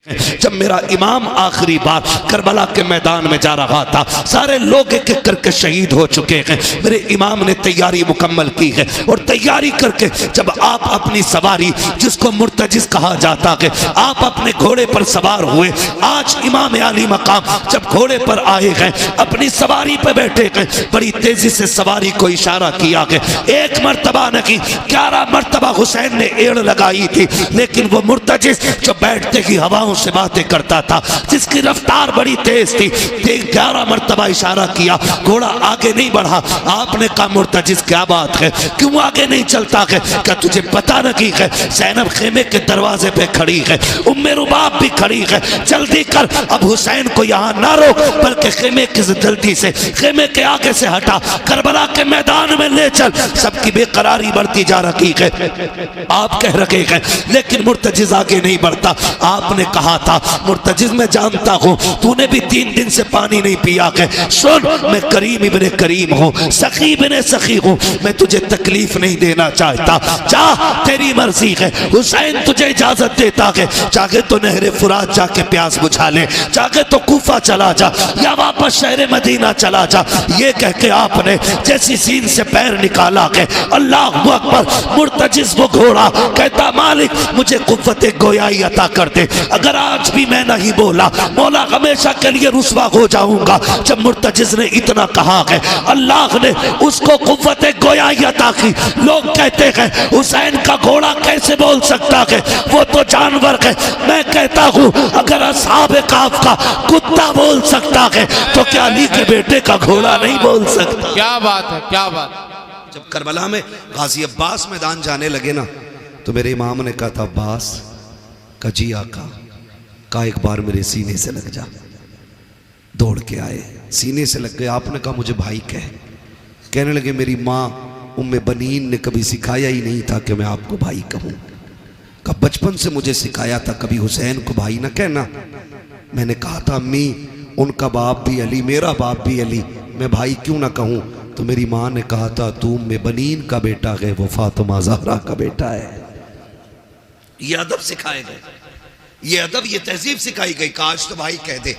जब मेरा इमाम आखिरी बार करबला के मैदान में जा रहा था, सारे लोग एक एक करके शहीद हो चुके हैं, मेरे इमाम ने तैयारी मुकम्मल की है और तैयारी करके जब आप अपनी सवारी, जिसको मुर्तजिज कहा जाता है, आप अपने घोड़े पर सवार हुए। आज इमाम आली मकाम जब घोड़े पर आए हैं, अपनी सवारी पर बैठे हैं, बड़ी तेजी से सवारी को इशारा किया है। एक मर्तबा नहीं 11 मर्तबा हुसैन ने एड़ लगाई थी, लेकिन वो मुर्तजिज जो बैठते ही हवाओं से बातें करता था, जिसकी रफ्तार बड़ी तेज थी, 11 मर्तबा इशारा किया, घोड़ा आगे नहीं बढ़ा। आपने कहा मुर्तजिज क्या बात है, क्यों आगे नहीं चलता है? क्या तुझे पता नहीं है ज़ैनब खेमे के दरवाजे पे खड़ी है, उम्मे रुबाब भी खड़ी है, जल्दी कर, अब हुसैन को यहाँ ना रोक, बल्कि खेमे की जल्दी से खेमे के आगे से हटा, करबला के मैदान में ले चल। सबकी बेकरारी बढ़ती जा रही है, आप कह रहे हैं लेकिन मुर्तजिज आगे नहीं बढ़ता। आपने कहा था मुर्तजिज मैं जानता हूं तूने भी 3 दिन से पानी नहीं पिया है, सुन मैं करीम इब्ने करीम हूं, सखी इब्ने सखी हूं, मैं तुझे तकलीफ नहीं देना चाहता, जा तेरी मर्जी है। हुसैन तुझे इजाजत देता है, चाहे तो नहरे फुरात जाके प्यास बुझा ले, चाहे तो कूफा चला जा या वापस शहर मदीना चला जा। ये कह के आपने जैसी सीन से पैर निकाला है, अल्लाह अकबर, मुर्तजिज वो घोड़ा कहता मालिक मुझे कुव्वत गोयाई अता कर दे, अगर आज भी मैं नहीं बोला मौला हमेशा के लिए रुसवा हो जाऊंगा। जब मुर्तजिज ने इतना कहा है, अल्लाह ने उसको कुव्वत गोयाई अता की। लोग कहते हैं हुसैन का घोड़ा कैसे बोल सकता है, वो तो जानवर है। मैं कहता हूं अगर असहाब काफ का कुत्ता बोल सकता है तो क्या अली के बेटे का घोड़ा नहीं बोल सकता? क्या बात है, क्या बात। जब करबला में गाजी अब्बास मैदान जाने लगे ना, तो मेरे इमाम ने कहा था अब्बास का जी आका का एक बार मेरे सीने से लग जा। दौड़ के आए, सीने से लग गए। आपने कहा मुझे भाई कहने लगे मेरी माँ उम्मे बनीन ने कभी सिखाया ही नहीं था कि मैं आपको भाई कहूँ, का बचपन से मुझे सिखाया था कभी हुसैन को भाई ना कहना। मैंने कहा था अम्मी उनका बाप भी अली, मेरा बाप भी अली, मैं भाई क्यों ना कहूँ? तो मेरी माँ ने कहा था तू उम्मे बनीन का बेटा है, वो फातिमा ज़हरा का बेटा है। ये अदब सिखाए गए, ये अदब, ये तहजीब सिखाई गई। काश तो भाई कह दे।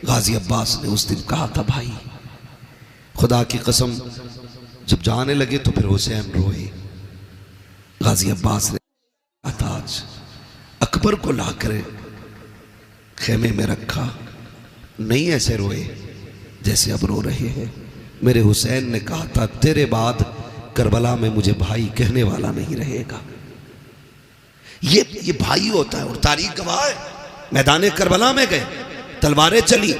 गाजी अब्बास ने उस दिन कहा था भाई, खुदा की कसम जब जाने लगे तो फिर हुसैन रोए। गाजी अब्बास ने आज अकबर को लाकर खेमे में रखा, नहीं ऐसे रोए जैसे अब रो रहे हैं। मेरे हुसैन ने कहा था तेरे बाद करबला में मुझे भाई कहने वाला नहीं रहेगा। ये भाई होता है और तारीख गवाह है। मैदान करबला में गए, तलवारें चली,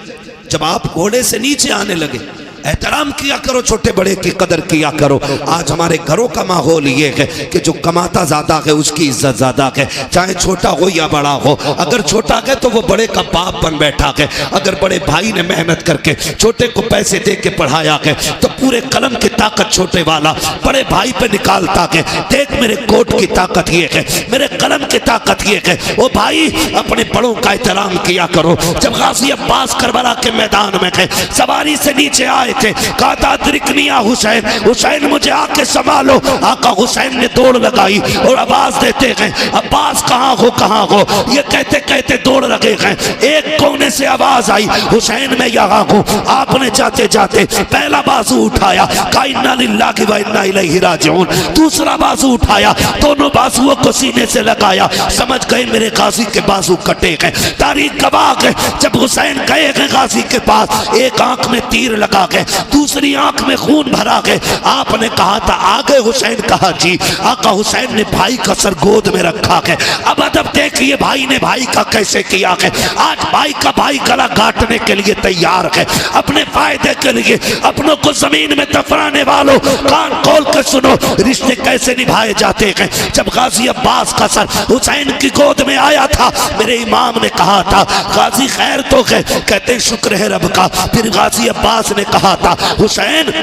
जब आप घोड़े से नीचे आने लगे, एहतराम किया करो, छोटे बड़े की कदर किया करो। आज हमारे घरों का माहौल ये है कि जो कमाता ज्यादा है उसकी इज्जत ज्यादा है, चाहे छोटा हो या बड़ा हो। अगर छोटा है तो वो बड़े का बाप बन बैठा है, अगर बड़े भाई ने मेहनत करके छोटे को पैसे दे के पढ़ाया है तो पूरे कलम की ताकत छोटे वाला बड़े भाई पे निकालता है। देख मेरे कोट की ताकत ये है, मेरे कलम की ताकत ये है। ओ भाई अपने बड़ों का एहतराम किया करो। जब गाजी अब्बास करबला के मैदान में गए, सवारी से नीचे आए थे, कहा था अदरिकनिया हुसैन, हुसैन मुझे आके संभालो। आका हुसैन ने दौड़ लगाई और आवाज देते गए अब्बास कहाँ हो, कहाँ हो। ये कहते कहते दौड़ लगे गए। एक कोने से आवाज आई हुसैन मैं यहाँ हूँ। आपने जाते जाते पहला बाजू उठाया, कहा इन्ना लिल्लाहि व इन्ना इलैहि राजिऊन। दूसरा बाजू उठाया, दोनों बाजुओं को सीने से लगाया। समझ गए मेरे गाजी के बाजू कटे गए। तारीख गवाह है जब हुसैन गए गाजी के पास, एक आंख में तीर लगा गए, दूसरी आंख में खून भरा गए। आपने कहा था आगे हुसैन कहा जी। आका हुसैन ने भाई का सर गोद में रखा है। अब अदब देखिए भाई ने भाई का कैसे किया है। आज भाई का भाई गला काटने के लिए तैयार है, अपने फायदे के लिए। अपनों को जमीन में दफनाने वालों कान खोल कर सुनो, रिश्ते कैसे निभाए जाते हैं। जब गाजी अब्बास का सर हुसैन की गोद में आया था, मेरे इमाम ने कहा था गाजी खैर तो है, कहते शुक्र है रब का। फिर गाजी अब्बास ने कहा था हुसैन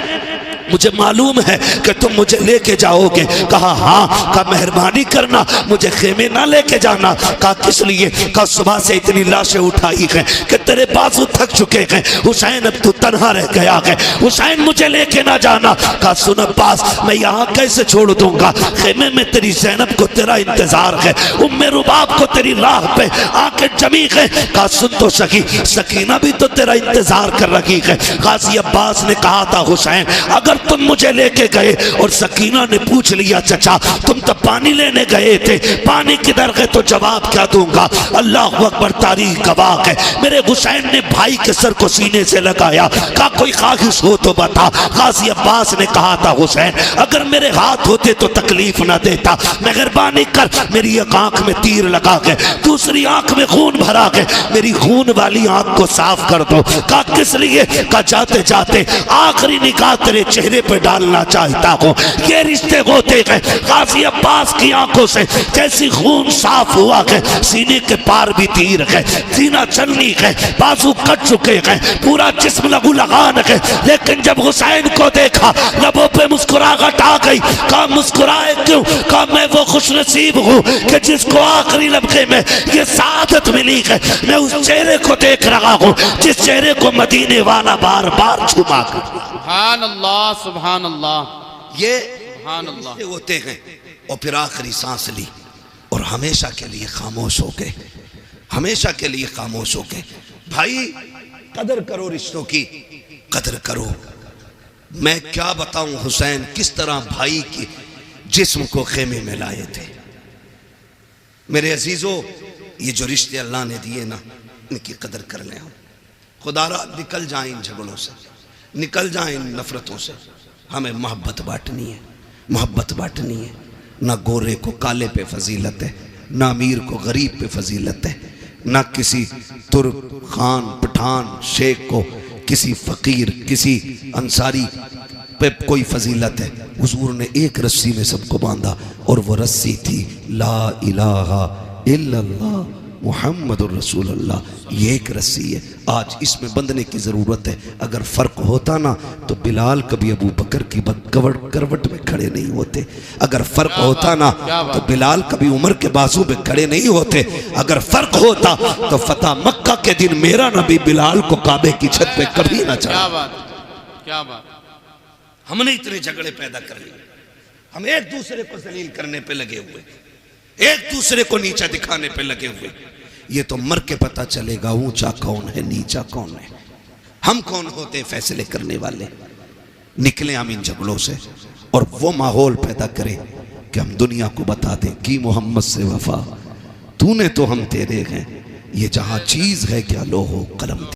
मुझे मालूम है कि तुम मुझे लेके जाओगे। कहा हाँ। कहा मेहरबानी करना मुझे खेमे ना लेके जाना। कहा किस लिए? कहा सुबह से इतनी लाशें उठाई हैं कि तेरे बाजू थक चुके हैं हुसैन, अब तू तन्हा रह गया है, हुसैन मुझे लेके ना जाना। कहा सुन अब्बास, मैं यहाँ कैसे छोड़ दूंगा, खेमे में तेरी ज़ैनब को तेरा इंतजार है, उम्मे रुबाब को तेरी राह पे आके जमी है। कहा सुन तो सकी, सकीना भी तो तेरा इंतजार कर रही है। गाजी अब्बास ने कहा था हुसैन अगर तुम मुझे लेके गए और सकीना ने पूछ लिया चचा तुम तो पानी लेने गए थे, पानी किधर गए, तो जवाब क्या दूंगा। अल्लाह अकबर, तारीख गवाह है। मेरे हुसैन ने भाई के सर को सीने से लगाया, कहा कोई ख्वाहिश हो तो बता। गाजी अब्बास ने कहा था हुसैन अगर मेरे हाथ होते तो तकलीफ ना देता, मेहरबानी कर मेरी एक आंख में तीर लगा के दूसरी आंख में खून भरा के मेरी खून वाली आंख को साफ कर दो। कहा किस लिए, कहा जाते जाते आखिरी निगाह तेरे चेहरे पे डालना चाहता हूँ। ये रिश्ते होते गए। गाजी अब्बास की आंखों से जैसी खून साफ हुआ है, सीने के पार भी तीर है, सीना चलनी है, बाजू कट चुके हैं, पूरा जिस्म लहू लगान है। लेकिन जब हुसैन को देखा लबों पे मुस्कुराहट आ गई। कहा मुस्कुराए क्यों, कहा मैं वो खुशनसीब हूँ कि जिसको आखिरी लम्हे में ये सादत मिली है। मैं उस चेहरे को देख रहा हूँ जिस चेहरे को मदीने वाला बार बार छुपा कर। सुभान अल्लाह, सुभान अल्लाह। ये सुभान अल्लाह होते हैं। और फिर आखिरी सांस ली और हमेशा के लिए खामोश हो गए, हमेशा के लिए खामोश हो गए। भाई कदर करो, रिश्तों की कदर करो। मैं क्या बताऊं हुसैन किस तरह भाई की जिस्म को खेमे में लाए थे। मेरे अजीजों, ये जो रिश्ते अल्लाह ने दिए ना, इनकी कदर कर लें हम। खुदारा निकल जाए इन झगड़ों से, निकल जाए इन नफरतों से। हमें मोहब्बत बांटनी है, मोहब्बत बांटनी है। ना गोरे को काले पे फजीलत है, ना अमीर को गरीब पे फजीलत है, ना किसी तुर्क खान पठान शेख को, किसी फकीर किसी अंसारी पे कोई फजीलत है। हुजूर ने एक रस्सी में सबको बांधा और वो रस्सी थी ला इलाहा इल्लल्लाह मुहम्मदुर रसूलुल्लाह। ये एक रस्सी है, आज इसमें बंधने की ज़रूरत है। अगर फ़र्क होता ना तो बिलाल कभी अबू बकर की करवट में खड़े नहीं होते। अगर फ़र्क होता ना तो बिलाल कभी उमर के बाजू में खड़े नहीं होते। अगर फ़र्क होता तो फतह मक्का के दिन मेरा नबी बिलाल को काबे की छत पे कभी ना चढ़ा। क्या बात, क्या बात। हमने इतने झगड़े पैदा कर लिए, हम एक दूसरे को जलील करने पे लगे हुए, एक दूसरे को नीचा दिखाने पे लगे हुए। ये तो मर के पता चलेगा ऊंचा कौन है नीचा कौन है। हम कौन होते हैं फैसले करने वाले। निकले हम इन झगड़ों से और वो माहौल पैदा करें कि हम दुनिया को बता दें कि मोहम्मद से वफा, तूने तो हम तेरे हैं, ये जहां चीज है क्या लोहो कलम।